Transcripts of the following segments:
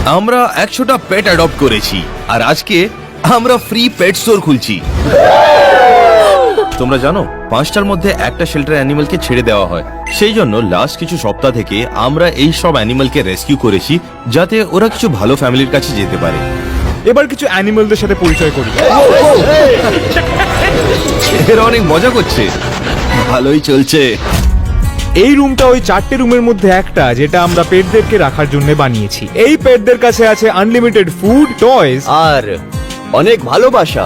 আমরা 100টা পেট অ্যাডপ্ট করেছি আর আজকে আমরা ফ্রি পেট স্টোর খুলছি। তোমরা জানো 5টার মধ্যে একটা শেল্টার অ্যানিমালকে ছেড়ে দেওয়া হয়। সেই জন্য লাস্ট কিছু সপ্তাহ থেকে আমরা এই সব অ্যানিমালকে রেস্কিউ করেছি যাতে ওরা কিছু ভালো ফ্যামিলির কাছে যেতে পারে। এবার কিছু অ্যানিমালদের সাথে পরিচয় করি। এরা অনেক মজা করছে, ভালোই চলছে। এই রুমটা ওই 4টে রুমের মধ্যে একটা যেটা আমরা পেটদেরকে রাখার জন্য বানিয়েছি। এই পেটদের কাছে আছে আনলিমিটেড ফুড, টয়স আর অনেক ভালোবাসা।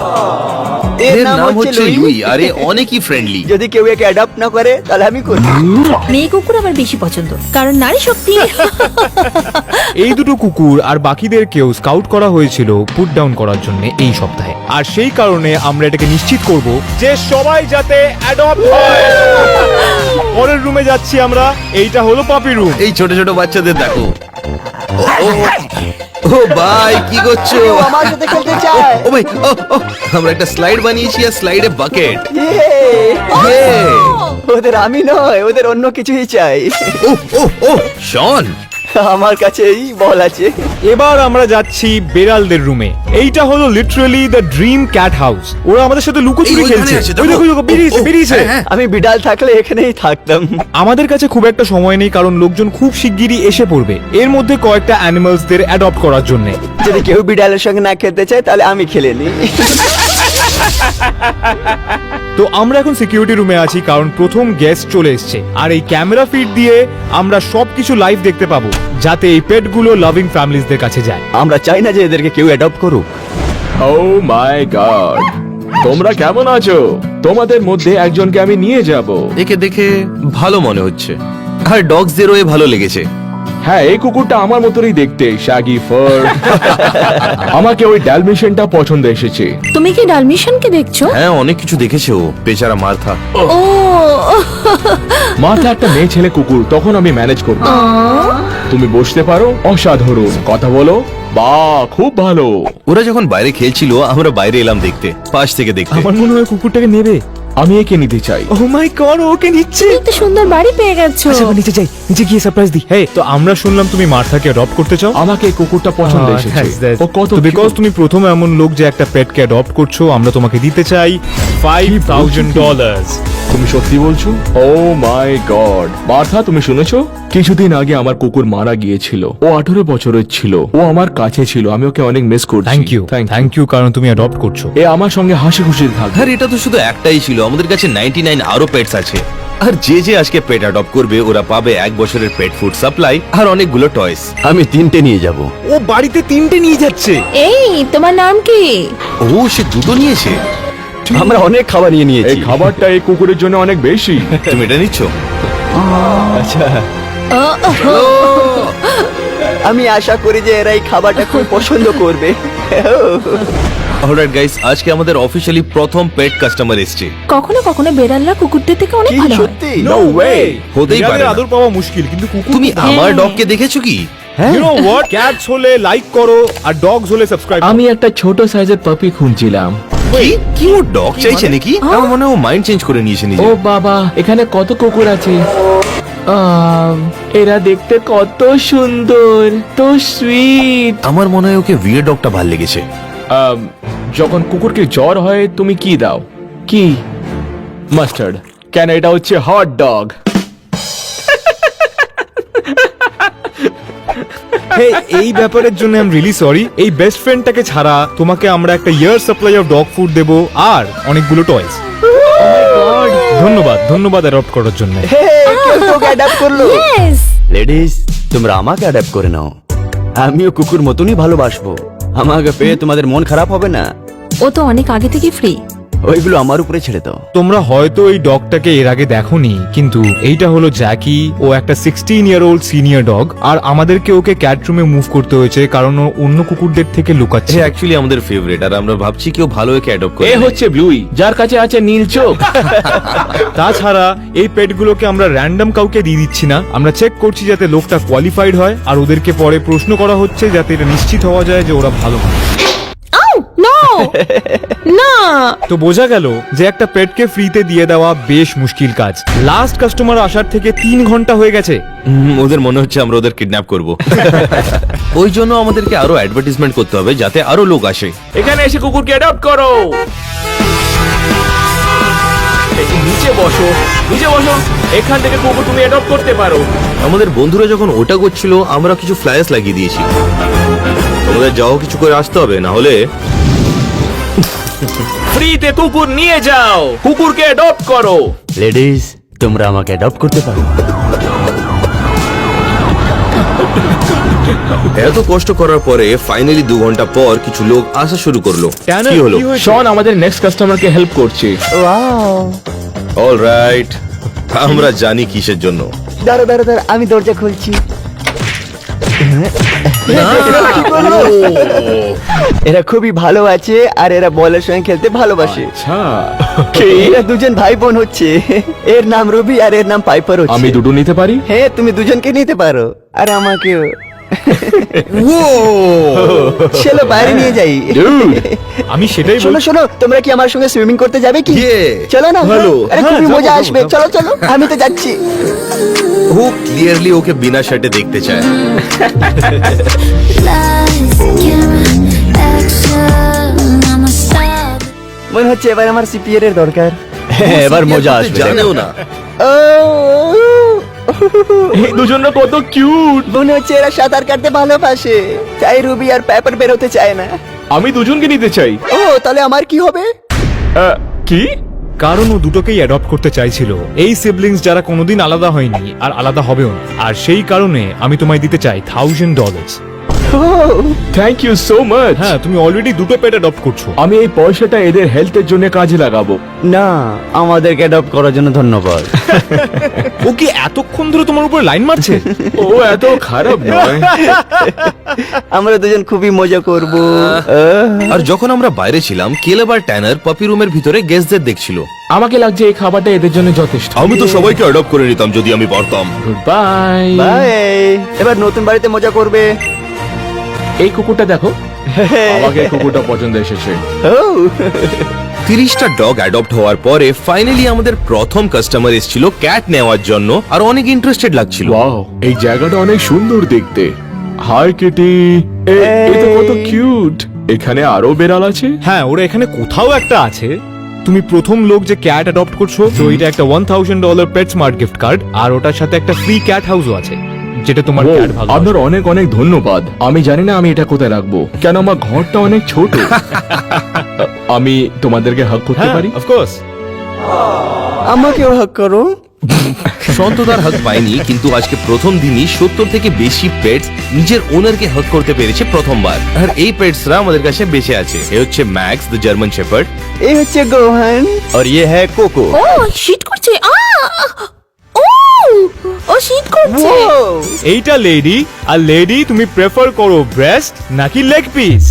এর নাম হচ্ছে লুই আর এ অনেকই ফ্রেন্ডলি। যদি কেউ একে অ্যাডপ্ট না করে তাহলে আমি করি। মেয়ে কুকুর আমার বেশি পছন্দ, কারণ নারী শক্তি। এই দুটো কুকুর আর বাকিদেরকেও স্কাউট করা হয়েছিল পুট ডাউন করার জন্য এই সপ্তাহে। আর সেই কারণে আমরা এটাকে নিশ্চিত করব যে সবাই যাতে অ্যাডপ্ট হয়। পরের রুমে যাচ্ছি আমরা। এইটা হলো পাপি রুম। এই ছোট ছোট বাচ্চাদের দেখো। ও ভাই কি করছো? ও আমার সাথে খেলতে চায়। ও ভাই আমরা একটা স্লাইড বানিয়েছি আর স্লাইডে বাকেট। ইয়ে! ওদের আমি নয়, ওদের অন্য কিছুই চাই। ও শন, আমার কাছে এই বল আছে। এবার আমরা যাচ্ছি বেড়ালদের রুমে। এইটা হলো literally the dream cat house. ওরা আমাদের সাথে লুকোচুরি এই ওইখানে খেলছে। আছে, ওই দেখো। দেখো বেরিয়েছে। হ্যাঁ। আমি বিড়াল থাকলে এখানেই থাকতাম। আমাদের কাছে খুব একটা সময় নেই কারণ লোকজন খুব শিগগিরই এসে পড়বে এর মধ্যে কয়েকটা অ্যানিমালসদের অ্যাডপ্ট করার জন্য। যদি কেউ বিড়ালের সঙ্গে না খেলতে চায় তাহলে আমি খেলে নিই। তো আমরা এখন সিকিউরিটি রুমে আছি কারণ প্রথম গেস্ট চলে এসেছে আর এই ক্যামেরা ফিড দিয়ে আমরা সবকিছু লাইভ দেখতে পাবো যাতে এই পেটগুলো লাভিং ফ্যামিলিজদের কাছে যায়। আমরা চাই না যে এদেরকে কেউ অ্যাডপ্ট করুক। ও মাই গড, তোমরা কেমন আছো? তোমাদের মধ্যে একজনকে আমি নিয়ে যাব। একে দেখে ভালো মনে হচ্ছে আর ডগসদেরও এ ভালো লেগেছে। হ্যাঁ, এই কুকুরটা আমার মতোই দেখতে, শ্যাগি ফার। আমাকে ওই ডালমেশিয়ানটা পছন্দ এসেছে। তুমি কি ডালমিশনকে দেখছো? হ্যাঁ, অনেক কিছু দেখেছে ও, বেচারা মার্থা। ও মাথা একটা মেয়ে ছেলে কুকুর, তখন আমি ম্যানেজ করব। তুমি বসতে পারো। অসাধারণ, কথা বলো। বাহ, খুব ভালো। ওরা যখন বাইরে খেলছিল আমরা বাইরে এলাম দেখতে, পাশ থেকে দেখতে। আমার মনে হয় কুকুরটাকে নেবে। আমি একে নিতে চাই। ও মাই গড, ওকে নিচ্ছে। একটা সুন্দর বাড়ি পেয়ে গেছো। আচ্ছা, নিচে যাই, নিচে গিয়ে সারপ্রাইজ দিই। হ্যাঁ, তো আমরা শুনলাম তুমি মার্থাকে অ্যাডপ্ট করতে চাও। আমাকে এই কুকুরটা পছন্দ এসেছে। ও কত বিকজ তুমি প্রথম এমন লোক যে একটা পেটকে অ্যাডপ্ট করছো, আমরা তোমাকে দিতে চাই $5,000। তুমি সত্যি বলছো? ও মাই গড, মার্থা তুমি শুনেছো? কিছুদিন আগে আমার কুকুর মারা গিয়েছিল। ও 18 বছরের ছিল। ও আমার কাছে ছিল, আমি ওকে অনেক মিস করছি। থ্যাংক ইউ কারণ তুমি অ্যাডপ্ট করছো। এ আমার সঙ্গে হাসি খুশি থাকবে। আর এটা তো শুধু একটাই ছিল, আমাদের কাছে 99 আরো পেটস আছে। আর যে আজকে পেট অ্যাডপ্ট করবে ওরা পাবে 1 বছরের পেট ফুড সাপ্লাই আর অনেকগুলো টয়স। আমি 3টে নিয়ে যাব। ও বাড়িতে 3টে নিয়ে যাচ্ছে। এই তোমার নাম কি? ও সে দুটো নিয়েছে। আমরা অনেক খাবার নিয়ে এই নিয়েছি। খাবারটা এই কুকুরের জন্য অনেক বেশি। তুমি এটা নিচ্ছ? আচ্ছা, আমি আশা করি যে এরা এই খাবারটা খুব পছন্দ করবে। অলরাইট গাইস, আজকে আমাদের অফিশিয়ালি প্রথম পেট কাস্টমার এসেছে। কখনো কখনো বেড়ালরা কুকুরদের থেকে অনেক কি ভালো হয়। সত্যি? No way. হতেই পারে বিড়ালের না। আদর পাওয়া মুশকিল, কিন্তু কুকুর তুমি আমার হ্যাঁ। ডগকে দেখেছো কি? ইউ নো হোয়াট, ক্যাটস হলে লাইক করো আর ডগস হলে সাবস্ক্রাইব। আমি একটা ছোট সাইজের পাপি খুঁজছিলাম। কি ও ডগ চাইছে নাকি? আমার মনে হয় ও মাইন্ড চেঞ্জ করে নিয়েছে নিজে। ও বাবা, এখানে কত কুকুর আছে। এরা দেখতে কত সুন্দর, তো সুইট। আমার মনে হয় ওকে ভিয়ার ডগটা ভালো লেগেছে। যখন কুকুরকে জ্বর হয় তুমি কি দাও? কি? মাস্টার্ড। কেন, এটা হচ্ছে হট ডগ। হেই, এই ব্যাপারের জন্য আই এম রিয়েলি সরি। এই বেস্ট ফ্রেন্ডটাকে ছাড়া তোমাকে আমরা একটা ইয়ার সাপ্লাই অফ ডগ ফুড দেবো আর অনেকগুলো টয়স। ধন্যবাদ অ্যাডপ্ট করার জন্য। হে, কেউ তোকে অ্যাডপ্ট করলো। Yes! লেডিস, তোমরা আমাকে অ্যাডপ্ট করে নাও। আমিও কুকুর মতনই ভালোবাসবো। আমাকে পেয়ে তোমাদের মন খারাপ হবে না। ও তো অনেক আগে থেকে ফ্রি। ওইগুলো আমার উপরে ছেড়ে দাও। তোমরা হয়তো এই ডগটাকে এর আগে দেখোনি, কিন্তু এইটা হলো জ্যাকি। ও একটা 16-year-old সিনিয়র ডগ আর আমাদেরকে ওকে ক্যাট রুমে মুভ করতে হয়েছে কারণ ও অন্য কুকুরদের থেকে লুকাচ্ছে। সে অ্যাকচুয়ালি আমাদের ফেভারিট আর আমরা ভাবছি কেউ ভালো একে অ্যাডপ্ট করে। এ হচ্ছে ব্লুই, যার কাছে আছে নীল চোখ। তাছাড়া এই পেটগুলোকে আমরা র্যান্ডম কাউকে দিয়ে দিচ্ছি না, আমরা চেক করছি যাতে লোকটা কোয়ালিফাইড হয় আর ওদেরকে পরে প্রশ্ন করা হচ্ছে যাতে এটা নিশ্চিত হওয়া যায় যে ওরা ভালো হয়। আউ নো না তো বোঝা গেল যে একটা পেটকে ফ্রিতে দিয়ে দেওয়া বেশ মুশকিল কাজ। লাস্ট কাস্টমার আসার থেকে 3 ঘন্টা হয়ে গেছে। ওদের মনে হচ্ছে আমরা ওদের কিডন্যাপ করব। ওই জন্য আমাদেরকে আরো অ্যাডভার্টাইজমেন্ট করতে হবে যাতে আরো লোক আসে। এখানে এসে কুকুরকে অ্যাডপ্ট করো। এই নিচে বসো, নিচে বসো। এখান থেকে কুকুর তুমি অ্যাডপ্ট করতে পারো। আমাদের বন্ধুরা যখন ওটা করছিল আমরা কিছু ফ্লায়ার্স লাগিয়ে দিয়েছি। তোমাদের যাও কিছু করে আসতে হবে, না হলে ফ্রিতে কুকুর নিয়ে যাও, কুকুরকে অ্যাডপ্ট করো। লেডিস, তোমরা আমাকে অ্যাডপ্ট করতে পারো। এত কষ্ট করার পরে ফাইনালি 2 ঘন্টা পর কিছু লোক আসা শুরু করলো। ট্যানার, কি হলো? কি হয়েছে? শন আমাদের নেক্সট কাস্টমারকে হেল্প করছে। অলরাইট, আমরা জানি কিসের জন্য। দাঁড়া দাঁড়া দাঁড়া, আমি দরজা খুলছি। এরা খুবই ভালো আছে আর এরা বলের সঙ্গে খেলতে ভালোবাসে। আচ্ছা, এরা দুজন ভাই বোন হচ্ছে। এর নাম রবি আর এর নাম পাইপার হচ্ছে। আমি দুটো নিতে পারি? হ্যাঁ, তুমি দুজনকে নিতে পারো আর আমাকেও। চলো বাইরে নিয়ে যাই। আমি সেটাই শোনো বলছি। শোনো, তোমরা কি আমার সঙ্গে সুইমিং করতে যাবে কি? Yeah! চলো না। ভালো। আরে হ্যাঁ, খুবই যাবো, মজা যাবো, আসবে। যাবো। চলো চলো, আমি তো যাচ্ছি। ও ক্লিয়ারলি ওকে বিনা শার্টে দেখতে চায়। Lights, camera, action, I'm a star. মনে হচ্ছে এবার আমার সিপিআর এর দরকার। হ্যাঁ, এবার মজা আসবে। জানেও না। ও এই দুজনরা কত কিউট। মনে হচ্ছে এরা সাঁতার কাটতে ভালোবাসে, তাই রুবি আর পেপার বেরোতে চায় না। আমি দুজনকে নিতে চাই। ও তাহলে আমার কি হবে? কি? কারণ ও দুটোকেই অ্যাডপ্ট করতে চাইছিল। এই সিবলিংস যারা কোনোদিন আলাদা হয়নি আর আলাদা হবেও না। আর সেই কারণে আমি তোমায় দিতে চাই $1000। ও, থ্যাংক ইউ সো মাচ। হ্যাঁ, তুমি অলরেডি দুটো পেট অ্যাডপ্ট করছো। আমি এই পয়সাটা এদের হেলথের জন্য কাজে লাগাবো। না, আমাদেরকে অ্যাডপ্ট করার জন্য ধন্যবাদ। ও কি এতক্ষণ ধরে তোমার উপর লাইন মারছে? ও এত খারাপ নয়। আমরা দুজন খুবই মজা করব। আর যখন আমরা বাইরে ছিলাম, কেলেব আর ট্যানার পপি রুমের ভিতরে গেস্টদের দেখছিল। আমাকে লাগছে এই খাবারটা এদের জন্য যথেষ্ট। আমি তো সবাইকে অ্যাডপ্ট করে নিতাম যদি আমি পারতাম। Good bye. বাই। এবার নতুন বাড়িতে মজা করবে। এই কুকুরটা দেখো, আমাকে এই কুকুরটা পছন্দ এসেছে। ও 30টা ডগ অ্যাডপ্ট হওয়ার পরে ফাইনালি আমাদের প্রথম কাস্টমার এসেছিল ক্যাট নেওয়ার জন্য, আর অনেক ইন্টারেস্টেড লাগছিল। ওয়াও, এই জায়গাটা অনেক সুন্দর দেখতে। হাই কিটি, এই তো কত কিউট। এখানে আরো বেড়াল আছে? হ্যাঁ, ওরা এখানে কোথাও একটা আছে। তুমি প্রথম লোক যে ক্যাট অ্যাডপ্ট করছো, তো এটা একটা $1000 পেট স্মার্ট গিফট কার্ড, আর ওটার সাথে একটা ফ্রি ক্যাট হাউসও আছে, যেটা তোমার Wow, ক্যাট ভালো। আপনার অনেক অনেক ধন্যবাদ। আমি জানি না আমি এটা কোথায় রাখবো, কেন আমার ঘরটা অনেক ছোট। আমি তোমাদেরকে হাগ করতে পারি? অফকোর্স। আমাকেও হাক করো। সন্ত তার হাগ পায়নি, কিন্তু আজকে প্রথম দিনই 70 থেকে বেশি পেটস নিজের ওনারকে হাগ করতে পেরেছে প্রথমবার। আর এই পেটসরা আমাদের কাছে বেঁচে আছে। এ হচ্ছে ম্যাক্স দ্য জার্মান শেপার্ড, এই হচ্ছে গোহান। আর ইয়ে হ্যাঁ কোকো। ও শীত করছে। ও ও শীত করছে। ও এইটা লেডি, আর লেডি তুমি প্রেফার করো ব্রেস্ট নাকি লেগ পিস?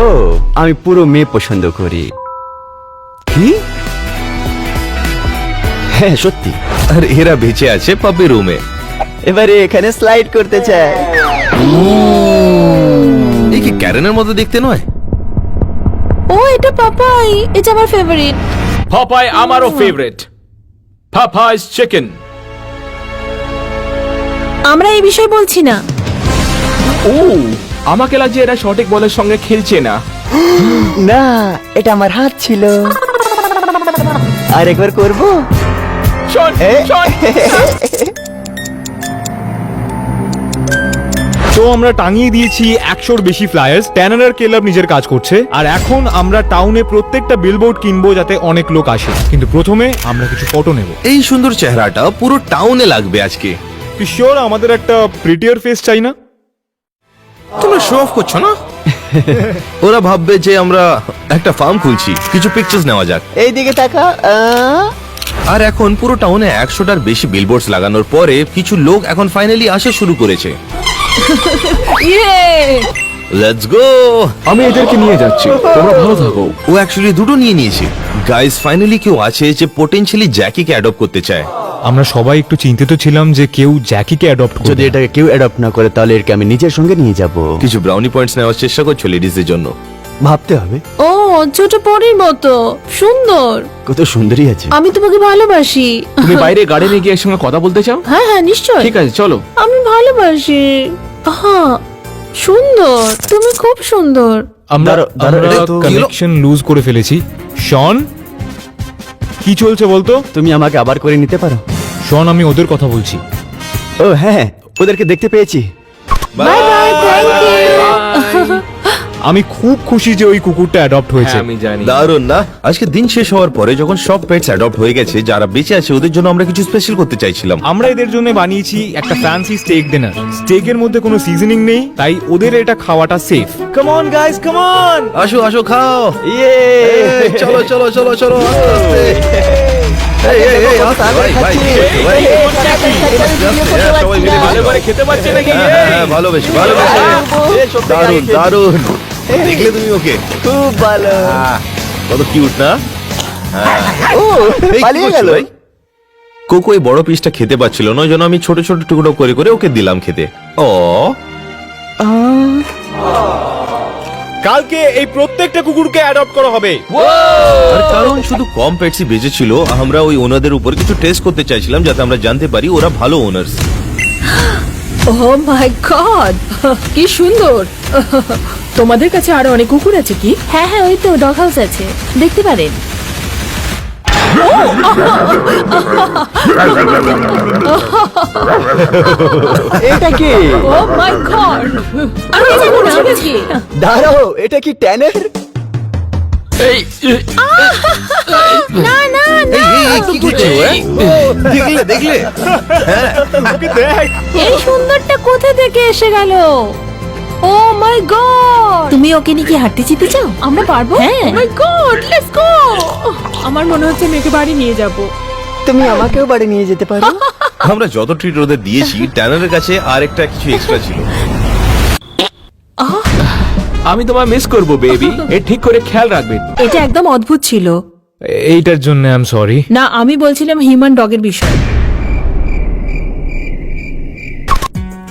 ও, আমি পুরো মেয়ে পছন্দ করি। কি? হ্যাঁ, সত্যি। আর এরা বেঁচে আছে পপি রুমে। এবারে এখানে স্লাইড করতে চায়। এই কি ক্যারেনের মতো দেখতে নয়? ও এটা পাপাই, এটা আমার ফেভারিট। পাপাই আমারও ফেভারিট। পাপাইস চিকেন। আমরা এই বিষয়ে বলছি না। ও, আমাকে লাগছে এরা সঠিক বলের সঙ্গে খেলছে না। না, এটা আমার হাত ছিল। আর একবার করব। শোন, শোন। তো আমরা টাঙিয়ে দিয়েছি 100-র বেশি ফ্লায়ার্স। ট্যানার আর কেলাব নিজের কাজ করছে, আর এখন আমরা টাউনে প্রত্যেকটা বিলবোর্ড কিনবো যাতে অনেক লোক আসে। কিন্তু প্রথমে আমরা কিছু ফটো নেব। এই সুন্দর চেহারাটা পুরো টাউনে লাগবে আজকে। তুই শিওর আমাদের একটা প্রিটিয়ার ফেস চাই না? তোমরা শো অফ করছো না? ওরা ভাববে যে আমরা একটা ফার্ম খুলছি। কিছু পিকচার্স নেওয়া যাক। এই দিকে তাকা। আর এখন পুরো টাউনে 100টার বেশি বিলবোর্ডস লাগানোর পরে কিছু লোক এখন ফাইনালি আসা শুরু করেছে। ইয়ে লেটস গো। আমি এদেরকে নিয়ে যাচ্ছি, তোমরা ভালো থাকো। ও অ্যাকচুয়ালি দুটো নিয়ে নিয়েছে। গাইস, ফাইনালি কেউ আছে যে পোটেনশিয়ালি জ্যাকিকে অ্যাডপ্ট করতে চায়। আমরা সবাই একটু চিন্তিত ছিলাম যে কেউ জ্যাকিকে অ্যাডপ্ট যদি করবে। এটাকে কেউ অ্যাডপ্ট না করে তাহলে এরকে আমি নিজের সঙ্গে নিয়ে যাব। কিছু ব্রাউনি পয়েন্টস নেওয়ার চেষ্টা করছো লেডিসদের জন্য। ভাবতে হবে। ও ছোট পরীর মতো সুন্দর। কত সুন্দরী আছে। আমি তোমাকে ভালোবাসি। তুমি বাইরে গার্ডেনে গিয়ে এর সঙ্গে কথা বলতে চাও? হ্যাঁ হ্যাঁ নিশ্চয়। ঠিক আছে চলো। আমি ভালোবাসি। হ্যাঁ সুন্দর, তুমি খুব সুন্দর। আমরা দাঁড়াও, দাঁড়াও, এটা তো- কানেকশন লুজ করে ফেলেছি। শন, কি চলছে বলতো? তুমি আমাকে আবার করে নিতে পারো? শন, আমি ওদের কথা বলছি। ও হ্যাঁ, ওদেরকে দেখতে পেয়েছি। Bye bye, thank you. আমি খুব খুশি যে ওই কুকুরটা অ্যাডপ্ট হয়েছে। হ্যাঁ, আমি জানি। দারুণ না? আজকে দিন শেষ হওয়ার পরে যখন সব পেটস অ্যাডপ্ট হয়ে গেছে, যারা বেঁচে আছে ওদের জন্য আমরা কিছু স্পেশাল করতে চাইছিলাম। আমরা এদের জন্য বানিয়েছি একটা ফ্যান্সি স্টেক ডিনার। স্টেকের মধ্যে কোনো সিজনিং নেই, তাই ওদের এটা খাওয়াটা safe. Come on guys, come on. আসো আসো খাও। ইয়ে এই, চলো চলো চলো চলো আস্তে আস্তে। এই, এই, এই, আস্তে, ভাই, ভাই, কি করছো, ভাই? হ্যাঁ, সবাই মিলে ভালো করে খেতে পারছে নাকি? হ্যাঁ, হ্যাঁ, হ্যাঁ, ভালোবেসে ভালোবেসে। দারুণ দারুণ। দেখলে তুমি ওকে? খুব ভালো। কত কিউট না? ও এই, কি পালিয়ে করছো, গেল। ভাই? কোকো এই বড় পিসটা খেতে পাচ্ছিল না, ওই জন্য আমি ছোট ছোট টুকরো করে করে ওকে দিলাম খেতে। ও কালকে এই প্রত্যেকটা কুকুরকে অ্যাডপ্ট করা হবে। আর কারণ শুধু কম পেটসই বেঁচে ছিল, আমরা ওই ওনাদের উপর কিছু টেস্ট করতে চাইছিলাম যাতে আমরা জানতে পারি ওরা ভালো ওনার্স। ও মাই গড, কি সুন্দর। তোমাদের কাছে আরো অনেক কুকুর আছে কি? হ্যাঁ হ্যাঁ, ওই তো ডগ হাউস আছে, দেখতে পারেন। এটা কি? ও মাই গড, আমি জানি না এটা কি। দাঁড়াও, এটা কি ট্যানের? না না না, কি করছো? দেখলে দেখলে? ওকে দেখ। এই সুন্দরটা কোথা থেকে এসে গেল? ও মাই গড, তুমি ওকে নিয়ে কি হাঁটতে যেতে চাও? আমরা পারবো? হ্যাঁ। ও মাই গড, লেটস গো। আমার মনে হচ্ছে মেয়েকে বাড়ি নিয়ে যাব। তুমি আমাকেও বাড়ি নিয়ে যেতে পারো। আমরা যত ট্রিট ওদের দিয়েছি, ট্যানারের কাছে আর একটা কিছু এক্সট্রা ছিল। আমি তোমায় মিস করব বেবি। এ ঠিক করে খেয়াল রাখবে। এটা একদম অদ্ভুত ছিল। এইটার জন্য আই এম সরি। না, আমি বলছিলাম হিউম্যান ডগের বিষয়।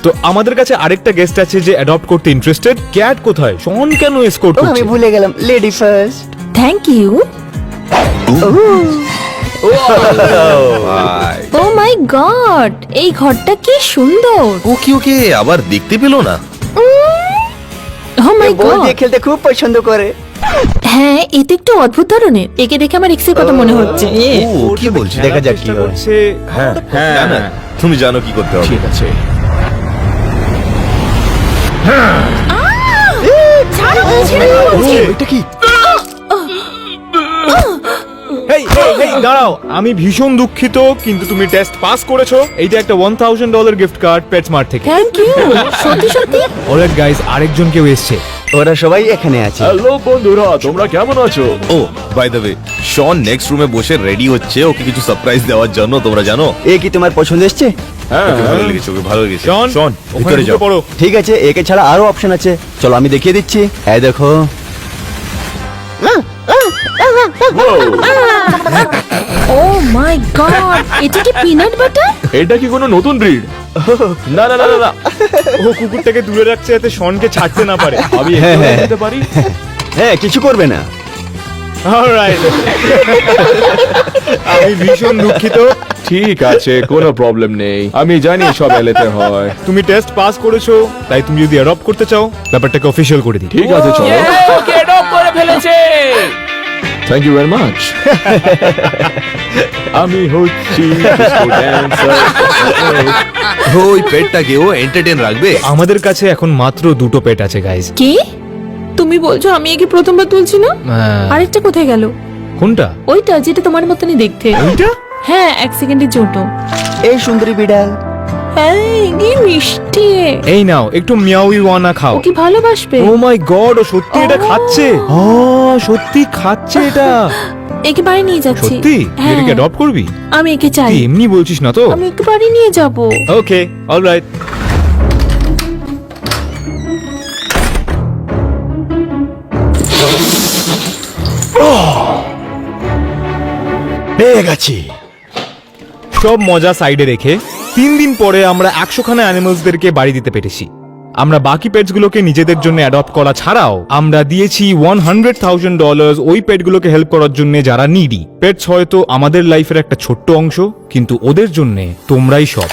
তো আমাদের কাছে আরেকটা গেস্ট আছে যে অ্যাডপ্ট করতে ইন্টারেস্টেড। ক্যাট কোথায়? শন কেন এসকর্ট ও করছে? আমি ভুলে গেলাম, লেডি ফার্স্ট। Thank you. ভাই, ও মাই গড, এই ঘরটা কি সুন্দর। ও কি ওকে আবার দেখতে পেলো না? ও মাই বল গড, দিয়ে খেলতে খুব পছন্দ করে। হ্যাঁ এটা একটু অদ্ভুত ধরনের। একে দেখে আমার এক্সের কথা মনে হচ্ছে। ও কি বলছে? দেখা যাক কি হয়। করছে। হ্যাঁ হ্যাঁ, তুমি জানো কি করতে হবে। ঠিক আছে। ছাড়ো, ছেড়ে দাও বলছি। এটা কি? হেই হেই হেই, দাঁড়াও। আমি ভীষণ দুঃখিত, কিন্তু তুমি টেস্ট পাস করেছো। এইটা একটা $1000 গিফট কার্ড পেটসমার্ট থেকে। থ্যাংক ইউ, সত্যি সত্যি। অলরাইট গাইস, আরেকজন কেউ এসেছে। ওরা সবাই এখানে আছে। হ্যালো বন্ধুরা, তোমরা কেমন আছো? Oh by the way, Sean next রুমে বসে রেডি হচ্ছে ওকে কিছু সারপ্রাইজ দেওয়ার জন্য। তোমরা জানো? এ কি তোমার পছন্দ এসছে? হ্যাঁ ওকে ভালো লেগেছে, ওকে ভালো লেগেছে। শন, শন ওখানে ভিতরে ঢুকে যাও। পড়ো। ঠিক আছে, একে ছাড়া আরো অপশন আছে। চলো আমি দেখিয়ে দিচ্ছি। এই দেখো। ও মাই গড, এটা কি পিনাট বাটার? এটা কি কোনো নতুন ব্রিড? না না না না না। ও কুকুরটাকে দূরে রাখছে যাতে শনকে ছাড়তে না পারে। আমি হ্যাঁ, একটু হ্যাঁ। দিতে পারি? হ্যাঁ, কিছু করবে না। অলরাইট। আমি ভীষণ দুঃখিত। ঠিক আছে, কোনো প্রবলেম নেই। আমি জানি সব এলেতে হয়। তুমি টেস্ট পাস করেছো, তাই তুমি যদি অ্যাডপ্ট করতে চাও ব্যাপারটাকে অফিসিয়াল করে দিই। ঠিক আছে চলো। Thank you very much. আমি হচ্ছি disco dancer। ওই পেটটাকে ও এন্টারটেইন রাখবে। আমাদের কাছে এখন মাত্র 2টো পেট আছে গাইস। কি তুমি বলছো? আমি একে প্রথমবার তুলছি না। আরেকটা কোথায় গেল? কোনটা? ওইটা যেটা তোমার মতনই দেখতে। ওইটা? হ্যাঁ, 1 সেকেন্ডের ছোট। এই সুন্দরী বিড়াল। এই কি মিষ্টি। এই নাও একটু মিয়াউই ওয়ানা খাও। ও কি ভালোবাসবে? ও মাই গড, ও সত্যি এটা খাচ্ছে। ও সত্যি খাচ্ছে এটা। একে বাড়ি নিয়ে যাচ্ছি। সত্যি? হ্যাঁ, এটাকে অ্যাডপ্ট করবি? আমি একে চাই। তুই এমনি বলছিস না তো? আমি একে বাড়ি নিয়ে যাব। ওকে, অলরাইট। পেয়ে গেছি। সব মজা সাইডে রেখে 3 দিন পরে আমরা 100খানা অ্যানিমালসদেরকে বাড়ি দিতে পেরেছি। আমরা বাকি পেটস গুলোকে নিজেদের জন্য অ্যাডপ্ট করা ছাড়াও আমরা দিয়েছি $100,000 ওই পেট গুলোকে হেল্প করার জন্য যারা নিডি। পেটস হয়তো আমাদের লাইফের একটা ছোট্ট অংশ, কিন্তু ওদের জন্য তোমরাই সব।